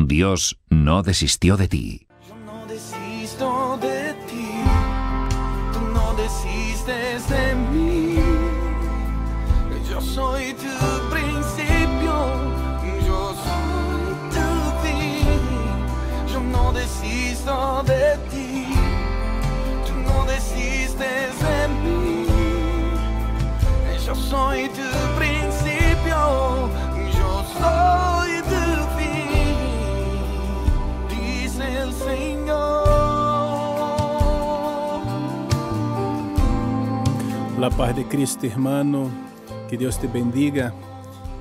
Dios no desistió de ti. Yo no desisto de ti, tú no desistes de mí. Yo soy tu principio, yo soy tu fin. Yo no desisto de ti, tú no desistes de mí. Yo soy tu principio, yo soy tu fin, dice el Señor. La paz de Cristo, hermano, que Deus te bendiga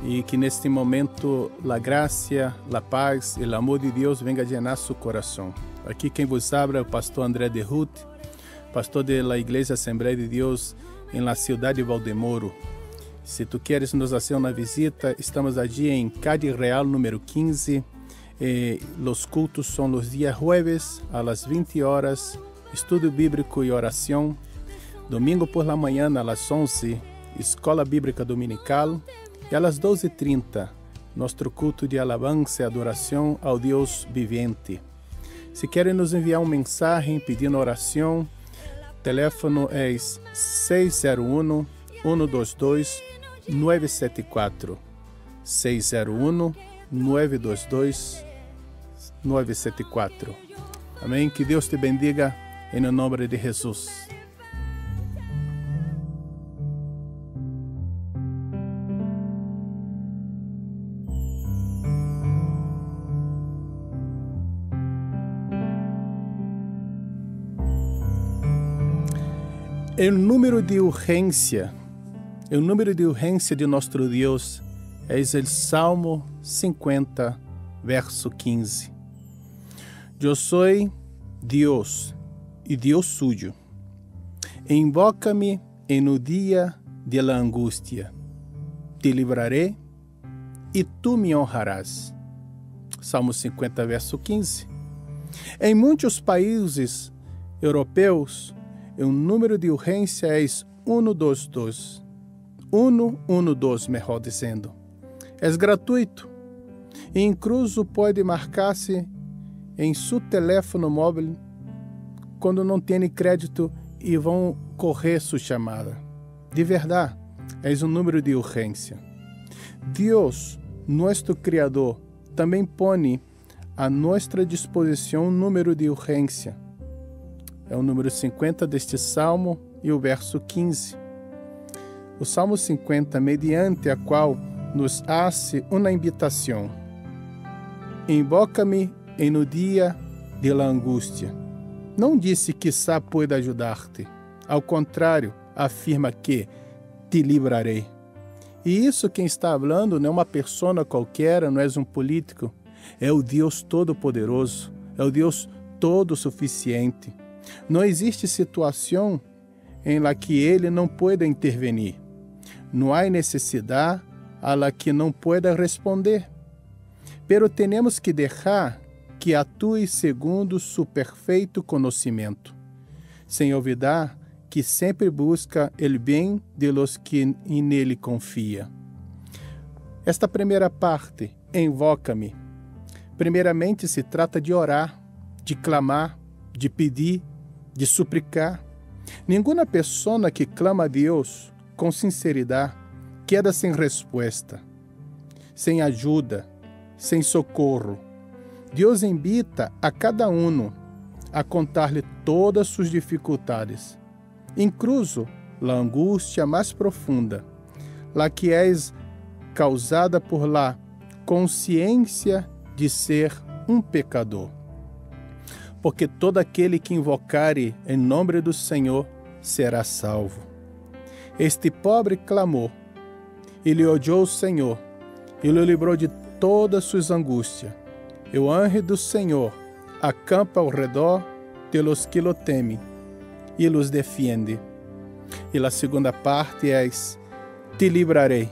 e que neste momento a graça, a paz e o amor de Deus venga a llenar seu coração. Aqui quem vos habla é o pastor André de Ruth, pastor da Igreja Assembleia de Deus em la cidade de Valdemoro. Se tu queres nos fazer uma visita, estamos allí em Cádiz Real número 15. Los cultos são los dias jueves a las 20 horas, estudo bíblico e oração. Domingo por la manhã a las 11, escola bíblica dominical. E a las 12h30, nosso culto de alabança e adoração ao Deus vivente. Se querem nos enviar uma mensagem pedindo oração, o telefone é 601-122-974. 601-922-974. Amém? Que Deus te bendiga em nome de Jesus. O número de urgência de nosso Deus é o Salmo 50, verso 15. Eu sou Deus e Deus suyo. Invoca-me no dia de la angústia. Te livraré e tu me honrarás. Salmo 50, verso 15. Em muitos países europeus, o número de urgência é 112. 112, melhor dizendo. É gratuito e incluso pode marcar-se em seu telefone móvel quando não tem crédito e vão correr sua chamada. De verdade, é um número de urgência. Deus, nosso Criador, também põe à nossa disposição um número de urgência. É o número 50 deste Salmo e o verso 15. O Salmo 50, mediante a qual nos hace uma invitação. Invoca-me no dia de la angústia. Não disse que quizá pueda ajudar-te. Ao contrário, afirma que te livrarei. E isso quem está falando não é uma pessoa qualquer, não é um político. É o Deus Todo-Poderoso. É o Deus Todo-Suficiente. Não existe situação em la que Ele não pueda intervenir. Não há necessidade a la que não pueda responder. Pero temos que deixar que atue segundo seu perfeito conhecimento, sem olvidar que sempre busca o bem de los que nele confia. Esta primeira parte, invoca-me, primeiramente se trata de orar, de clamar, de pedir, de suplicar. Nenhuma pessoa que clama a Deus com sinceridade queda sem resposta, sem ajuda, sem socorro. Deus invita a cada um a contar-lhe todas suas dificuldades, incluso a angústia mais profunda, la que é causada por la consciência de ser um pecador. Porque todo aquele que invocare em nome do Senhor será salvo. Este pobre clamou, ele odiou o Senhor, ele o livrou de todas suas angústias. O anjo do Senhor acampa ao redor de los que lo temem e los defiende. E a segunda parte é: te livrarei.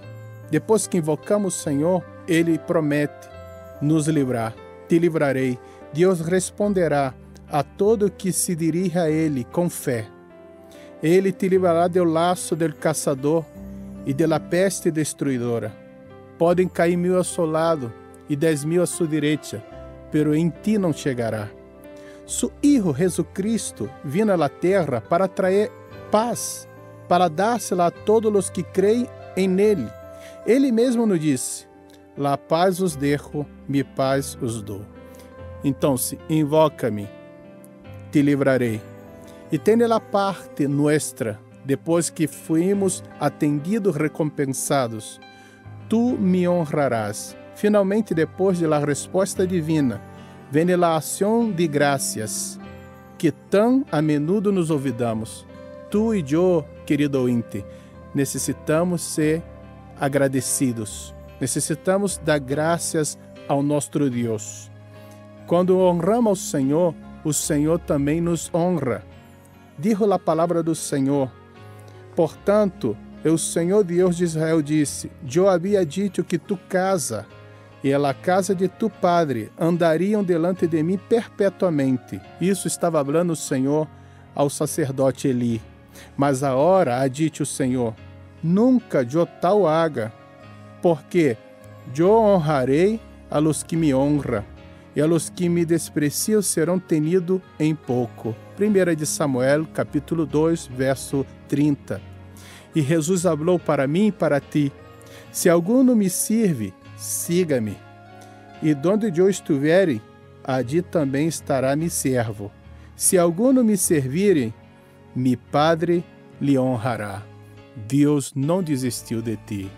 Depois que invocamos o Senhor, ele promete nos livrar. Te livrarei. Deus responderá a todo que se dirija a Ele com fé. Ele te livrará do laço do caçador e da peste destruidora. Podem cair 1000 ao seu lado e 10.000 à sua direita, pero em ti não chegará. Su Hijo Jesucristo vino a la terra para trazer paz, para dársela a todos os que creem em Ele. Ele mesmo nos disse: La paz os dejo, mi paz os dou. Então, se invoca-me, te livrarei. E tem a parte nuestra, depois que fuimos atendidos, recompensados. Tu me honrarás. Finalmente, depois da resposta divina, vem a ação de graças, que tão a menudo nos olvidamos. Tu e eu, querido ouvinte, necessitamos ser agradecidos. Necessitamos dar graças ao nosso Deus. Quando honramos o Senhor também nos honra. Dijo a palavra do Senhor: portanto, o Senhor Deus de Israel disse: Eu havia dito que tu casa e a casa de tu padre andariam delante de mim perpetuamente. Isso estava falando o Senhor ao sacerdote Eli. Mas agora ha dito o Senhor: nunca eu tal haga, porque eu honrarei a los que me honram, e a los que me despreciam serão tenidos em pouco. 1 de Samuel, capítulo 2, verso 30. E Jesus falou para mim e para ti: se algum me serve, siga-me. E donde eu estiver, ali também estará mi servo. Se algum me servirem, mi Padre lhe honrará. Deus não desistiu de ti.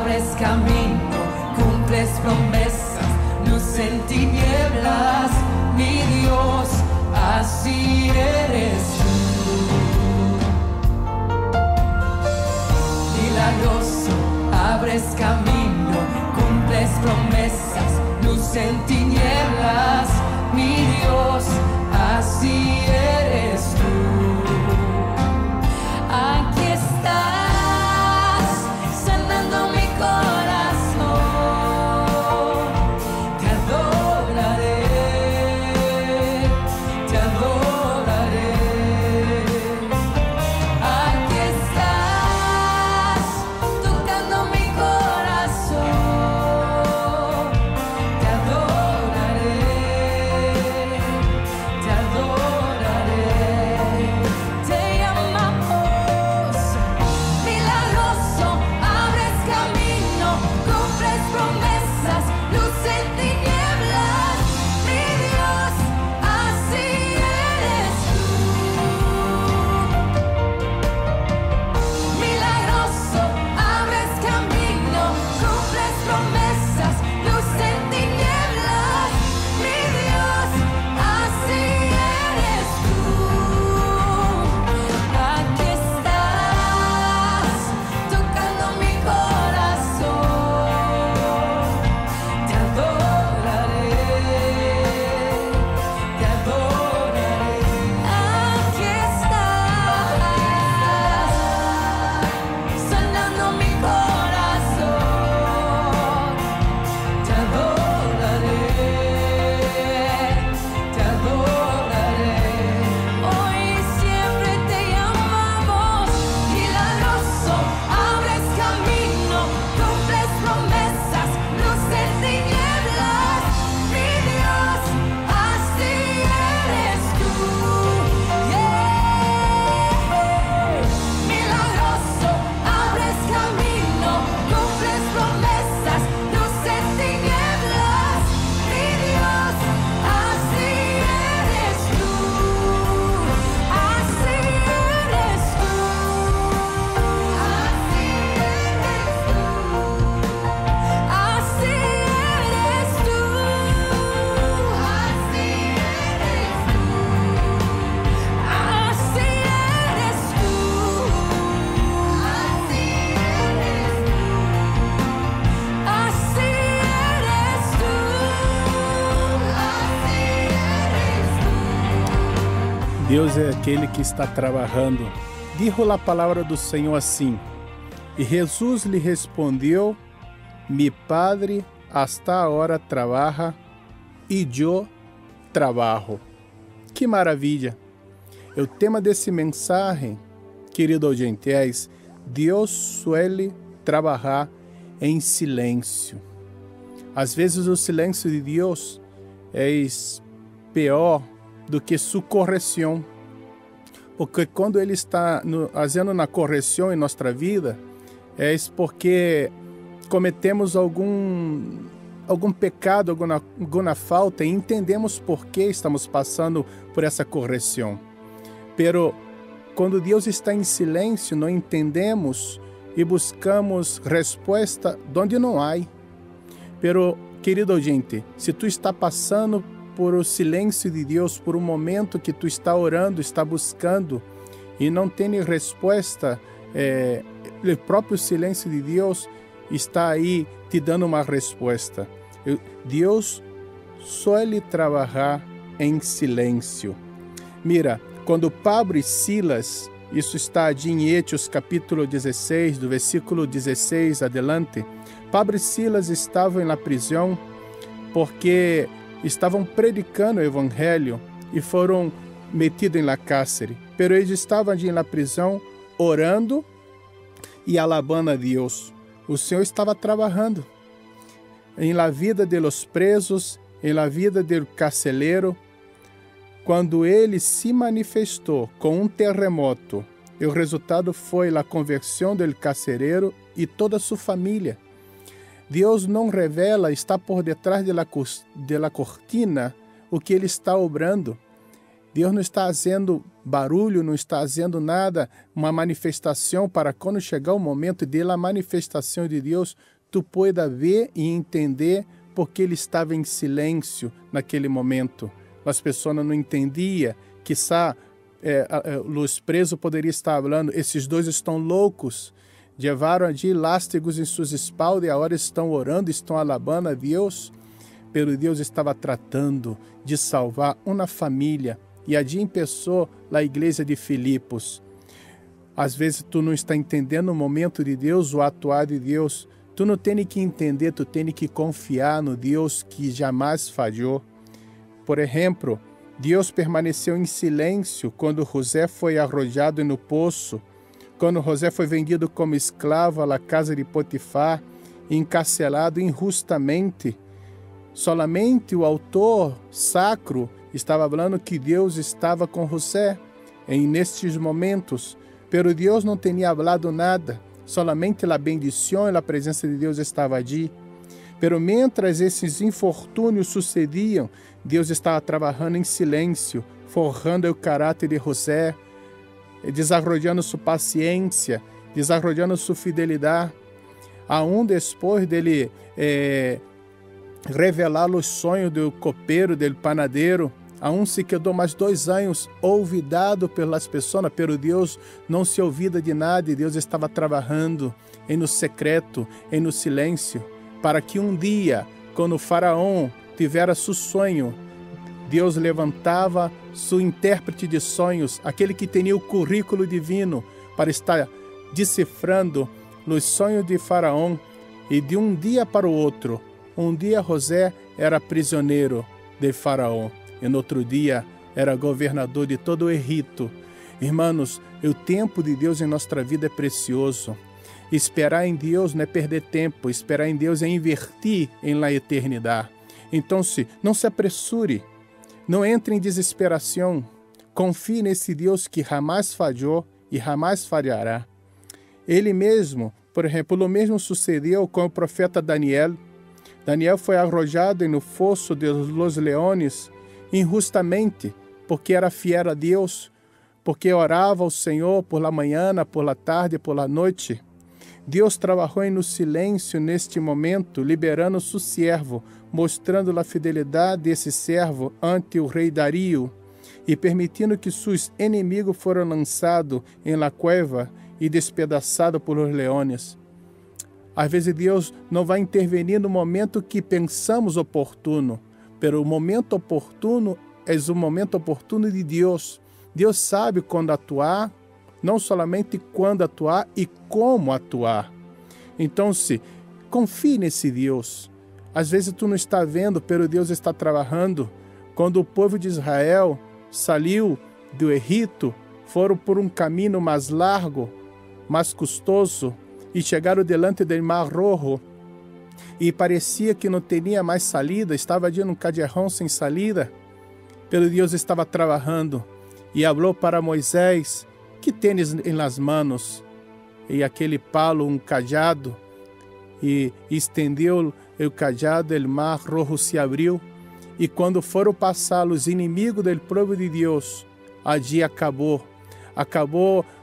Abres camino, cumples promesas, luz en tinieblas, mi Dios, así eres tú. Milagroso, abres camino, cumples promesas, luz en tinieblas, mi Dios, así eres tú. Aquí estás. Corazón Deus é aquele que está trabalhando. Dijo a palavra do Senhor assim: e Jesus lhe respondeu: mi Padre hasta ahora trabaja e eu trabalho. Que maravilha! O tema desse mensagem, querido audientes, Deus suele trabalhar em silêncio. Às vezes o silêncio de Deus é pior do que sua correção. Porque quando Ele está fazendo uma correção em nossa vida, é porque cometemos algum pecado, alguma falta, e entendemos por que estamos passando por essa correção. Pero quando Deus está em silêncio, não entendemos e buscamos resposta onde não há. Pero, querido ouvinte, se tu está passando por o silêncio de Deus, por um momento que tu está orando, está buscando e não tem resposta, o próprio silêncio de Deus está aí te dando uma resposta. Deus suele trabalhar em silêncio. Mira, quando Pablo e Silas, isso está em Hechos capítulo 16, do versículo 16 adelante, Pablo e Silas estavam na prisão porque estavam predicando o evangelho e foram metidos na cárcere. Pero eles estavam na prisão orando e alabando a Deus. O Senhor estava trabalhando em la vida de los presos, em la vida do carceleiro. Quando ele se manifestou com um terremoto, o resultado foi a conversão do carcereiro e toda sua família. Deus não revela, está por detrás de la cortina o que Ele está obrando. Deus não está fazendo barulho, não está fazendo nada, uma manifestação para quando chegar o momento da manifestação de Deus, tu pueda ver e entender porque Ele estava em silêncio naquele momento. As pessoas não entendiam, quizá os presos poderiam estar falando, esses dois estão loucos. Levaram ali lástigos em suas espaldas e agora estão orando, estão alabando a Deus. Pero Deus estava tratando de salvar uma família. E ali começou a igreja de Filipos. Às vezes tu não está entendendo o momento de Deus, o atuar de Deus. Tu não tem que entender, tu tem que confiar no Deus que jamais falhou. Por exemplo, Deus permaneceu em silêncio quando José foi arrojado no poço. Quando José foi vendido como escravo à casa de Potifar, encarcelado injustamente, solamente o autor sacro estava falando que Deus estava com José nestes momentos, pero Deus não tinha falado nada, solamente a bendição e a presença de Deus estava ali. Pero mientras esses infortúnios sucediam, Deus estava trabalhando em silêncio, forjando o caráter de José, desarrollando sua paciência, desarrollando sua fidelidade, aún depois dele revelar os sonhos do copeiro, do panadeiro, aún se quedou mais 2 anos olvidado pelas pessoas, pero Deus não se olvida de nada, e Deus estava trabalhando no secreto, no silêncio, para que um dia, quando o faraó tivera seu sonho, Deus levantava seu intérprete de sonhos, aquele que tinha o currículo divino para estar decifrando os sonhos de Faraó. E de um dia para o outro, um dia José era prisioneiro de Faraó, e no outro dia era governador de todo o Egito. Irmãos, o tempo de Deus em nossa vida é precioso. Esperar em Deus não é perder tempo, esperar em Deus é invertir em la eternidade. Então, não se apressure, não entre em desesperação, confie nesse Deus que jamais falhou e jamais falhará. Ele mesmo, por exemplo, o mesmo sucedeu com o profeta Daniel. Daniel foi arrojado no fosso dos leões injustamente, porque era fiel a Deus, porque orava ao Senhor por la manhã, por la tarde, por la noite. Deus trabalhou no silêncio neste momento, liberando seu servo, mostrando a fidelidade desse servo ante o rei Dario e permitindo que seus inimigos foram lançados em la cueva e despedaçados por os leões. Às vezes Deus não vai intervenir no momento que pensamos oportuno, pero o momento oportuno é o momento oportuno de Deus, Deus sabe quando atuar, não somente quando atuar e como atuar. Então, confie nesse Deus. Às vezes tu não está vendo, pero Deus está trabalhando. Quando o povo de Israel saiu do Egito, foram por um caminho mais largo, mais custoso, e chegaram delante do Mar Rojo, e parecia que não tinha mais saída, estava ali num caldeirão sem saída, pero Deus estava trabalhando, e falou para Moisés: que tens em las manos? E aquele palo, um cajado, e estendeu o cajado, o Mar Rojo se abriu, e quando foram passar os inimigos do povo de Deus, ali acabou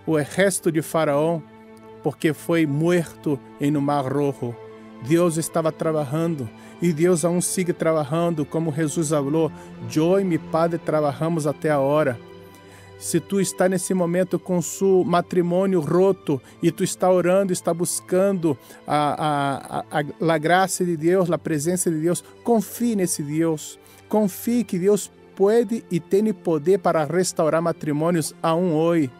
o exército de Faraó, porque foi morto no Mar Rojo. Deus estava trabalhando, e Deus aún sigue trabalhando, como Jesus falou: eu e meu Padre trabalhamos até a hora. Se tu está nesse momento com seu matrimônio roto, e tu está orando, está buscando a graça de Deus, a presença de Deus, confie nesse Deus. Confie que Deus pode e tem poder para restaurar matrimônios aún hoje.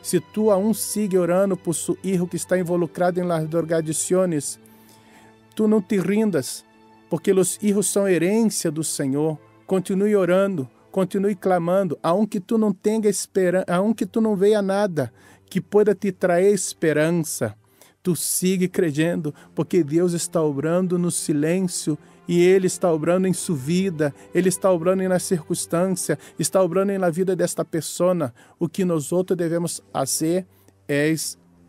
Se tu aún sigue orando por seu filho que está involucrado em las drogadições, tu não te rindas, porque os filhos são herência do Senhor. Continue orando, continue clamando, aunque tu não tenha esperança, aunque tu não veja nada que pueda te trazer esperança. Tu sigue crendo, porque Deus está obrando no silêncio, e Ele está obrando em sua vida, Ele está obrando na circunstância, está obrando na vida desta pessoa. O que nós outros devemos fazer é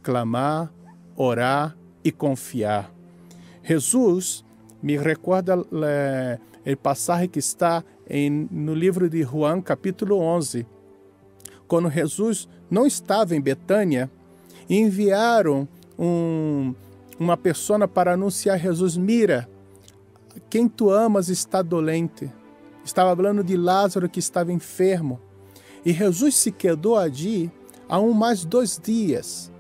clamar, orar e confiar. Jesus me recorda o passagem que está no livro de João, capítulo 11. Quando Jesus não estava em Betânia, enviaram uma pessoa para anunciar a Jesus: mira, quem tu amas está doente. Estava falando de Lázaro, que estava enfermo. E Jesus se quedou ali há mais 2 dias.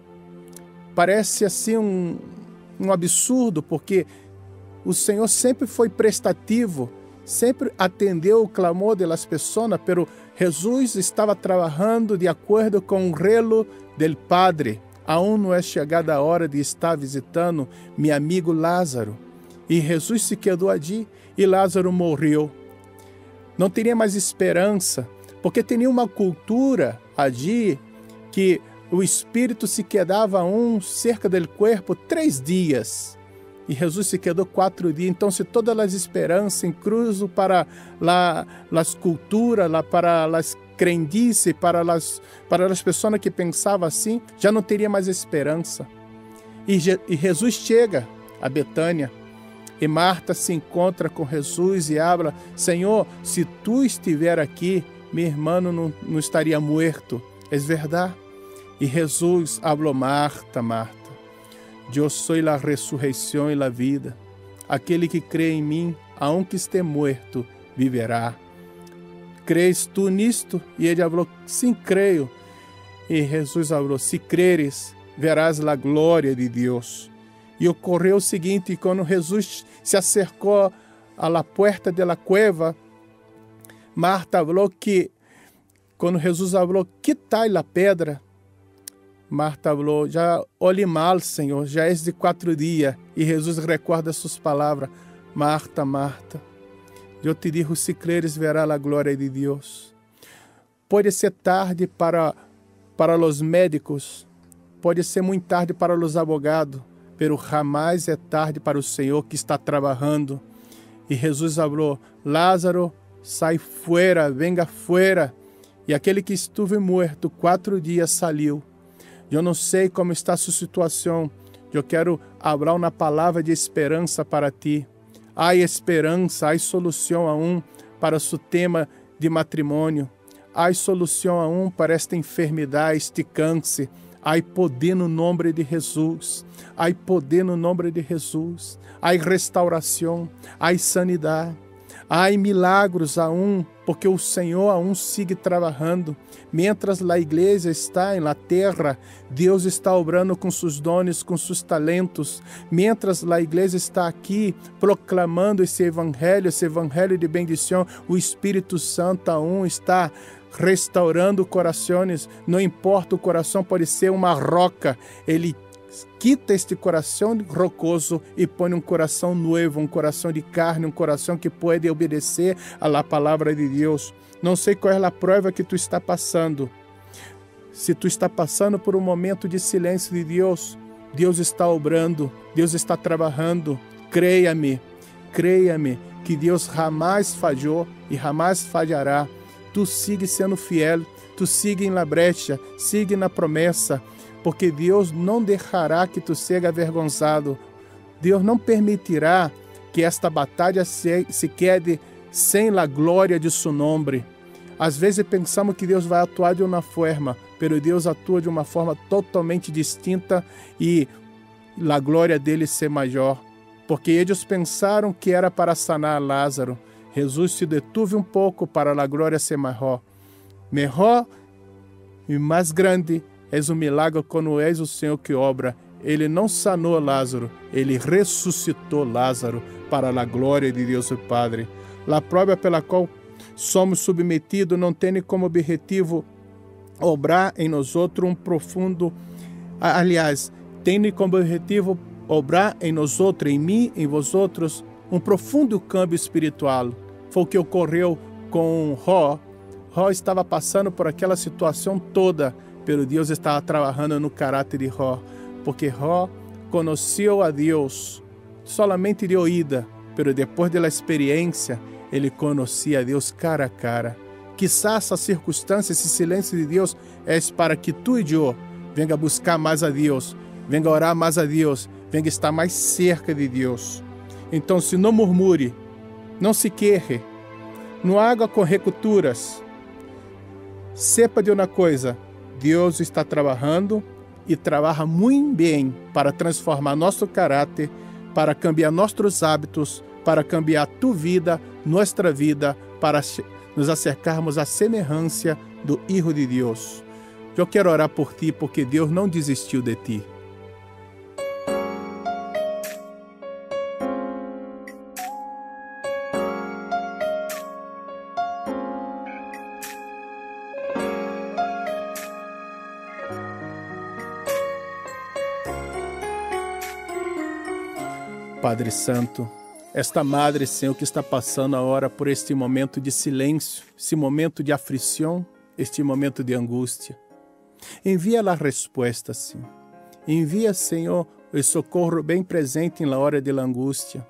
Parece assim um absurdo, porque o Senhor sempre foi prestativo, sempre atendeu o clamor das pessoas, pero Jesus estava trabalhando de acordo com o reloj do Padre. Aún não é chegada a hora de estar visitando meu amigo Lázaro. E Jesus se quedou ali, e Lázaro morreu. Não teria mais esperança, porque tinha uma cultura ali que o espírito se quedava cerca do corpo 3 dias. E Jesus se quedou 4 dias. Então, se todas as esperanças cruzam para as culturas, para as crendices, para as pessoas que pensavam assim, já não teria mais esperança. E Jesus chega a Betânia, e Marta se encontra com Jesus e habla: Senhor, se tu estiver aqui, meu irmão não estaria morto. É verdade? E Jesus falou: Marta, Marta, eu sou a ressurreição e a vida. Aquele que crê em mim, aunque esteja morto, viverá. Crês tu nisto? E ele falou: sim, creio. E Jesus falou: se creres, verás a glória de Deus. E ocorreu o seguinte: quando Jesus se acercou à porta da cueva, Marta falou que, quando Jesus falou: quitai a pedra, Marta falou: já olhe mal, Senhor, já é de 4 dias. E Jesus recorda suas palavras: Marta, Marta, eu te digo, se creres, verá a glória de Deus. Pode ser tarde para os médicos, pode ser muito tarde para os abogados, pero jamais é tarde para o Senhor que está trabalhando. E Jesus falou: Lázaro, sai fora, venga fora. E aquele que esteve morto 4 dias saiu. Eu não sei como está a sua situação. Eu quero falar uma palavra de esperança para ti. Há esperança, há solução para seu tema de matrimônio. Há solução para esta enfermidade, este câncer. Há poder no nome de Jesus. Há poder no nome de Jesus. Há restauração, há sanidade. Há milagros aún, porque o Senhor aún sigue trabalhando. Mientras a igreja está na terra, Deus está obrando com seus dones, com seus talentos. Mientras a igreja está aqui proclamando esse evangelho de bendição, o Espírito Santo aún está restaurando corações. Não importa, o coração pode ser uma roca, ele quita este coração rocoso e põe um coração novo, um coração de carne, um coração que pode obedecer à palavra de Deus. Não sei qual é a prova que tu está passando. Se tu está passando por um momento de silêncio de Deus, Deus está obrando, Deus está trabalhando. Creia-me que Deus jamais falhou e jamais falhará. Tu sigue sendo fiel, tu sigue na brecha, sigue na promessa, porque Deus não deixará que tu seja avergonzado. Deus não permitirá que esta batalha se quede sem a glória de seu nome. Às vezes pensamos que Deus vai atuar de uma forma, mas Deus atua de uma forma totalmente distinta e a glória dele ser maior. Porque eles pensaram que era para sanar Lázaro. Jesus se detuve um pouco para a glória ser maior. Melhor e mais grande é o milagre quando és o Senhor que obra. Ele não sanou Lázaro, ele ressuscitou Lázaro para a glória de Deus o Padre. A prova pela qual somos submetidos não tem como objetivo obrar em nós outros um profundo... Aliás, tem como objetivo obrar em nós outros, em mim, em vós outros, um profundo câmbio espiritual. Foi o que ocorreu com Jó. Jó estava passando por aquela situação toda, pero Deus estava trabalhando no caráter de Jó, porque Jó conheceu a Deus solamente de oída, pero depois da experiência, ele conhecia a Deus cara a cara. Quizás essa circunstância, esse silêncio de Deus é para que tu e eu venha buscar mais a Deus, venha orar mais a Deus, venha estar mais cerca de Deus. Então, se não murmure, não se queje, não haga conjecturas. Sepa de uma coisa, Deus está trabalhando e trabalha muito bem para transformar nosso caráter, para cambiar nossos hábitos, para cambiar tua vida, nossa vida, para nos acercarmos à semelhança do Filho de Deus. Eu quero orar por ti, porque Deus não desistiu de ti. Padre Santo, esta madre, Senhor, que está passando agora por este momento de silêncio, esse momento de aflição, este momento de angústia, envia a resposta, Senhor. Envia, Senhor, o socorro bem presente na hora da angústia.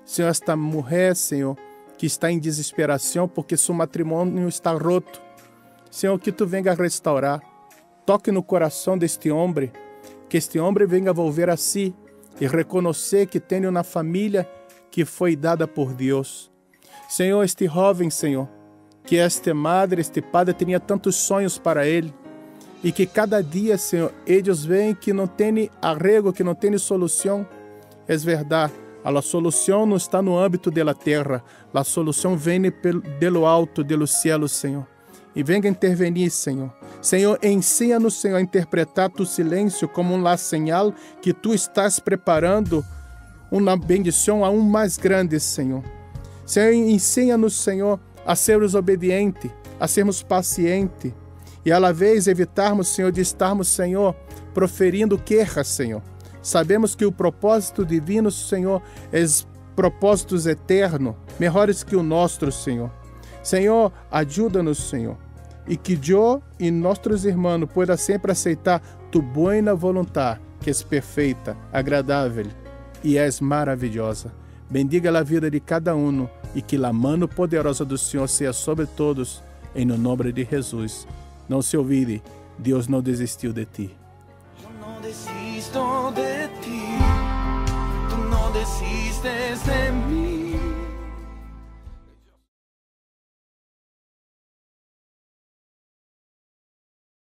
Senhor, esta mulher, Senhor, que está em desesperação porque seu matrimônio está roto. Senhor, que Tu venha restaurar. Toque no coração deste homem, que este homem venha volver a si e reconhecer que tem uma família que foi dada por Deus. Senhor, este jovem, Senhor, que esta madre, este padre tinha tantos sonhos para ele, e que cada dia, Senhor, eles veem que não tem arrego, que não tem solução. É verdade, a solução não está no âmbito da terra, a solução vem do alto, do céu, Senhor. E venha intervenir, Senhor. Senhor, ensina-nos, Senhor, a interpretar tu silêncio como uma señal que tu estás preparando uma bendição aún mais grande, Senhor. Senhor, ensina-nos, Senhor, a sermos obedientes, a sermos pacientes e, à vez, evitarmos, Senhor, de estarmos, Senhor, proferindo queixas, Senhor. Sabemos que o propósito divino, Senhor, é propósitos eternos, melhores que o nosso, Senhor. Senhor, ajuda-nos, Senhor, e que eu e nossos irmãos possam sempre aceitar tu boa vontade, que é perfeita, agradável e és maravilhosa. Bendiga a vida de cada um e que a mão poderosa do Senhor seja sobre todos, em nome de Jesus. Não se olvide, Deus não desistiu de ti. Yo no desisto de ti, tú no desistes de mí.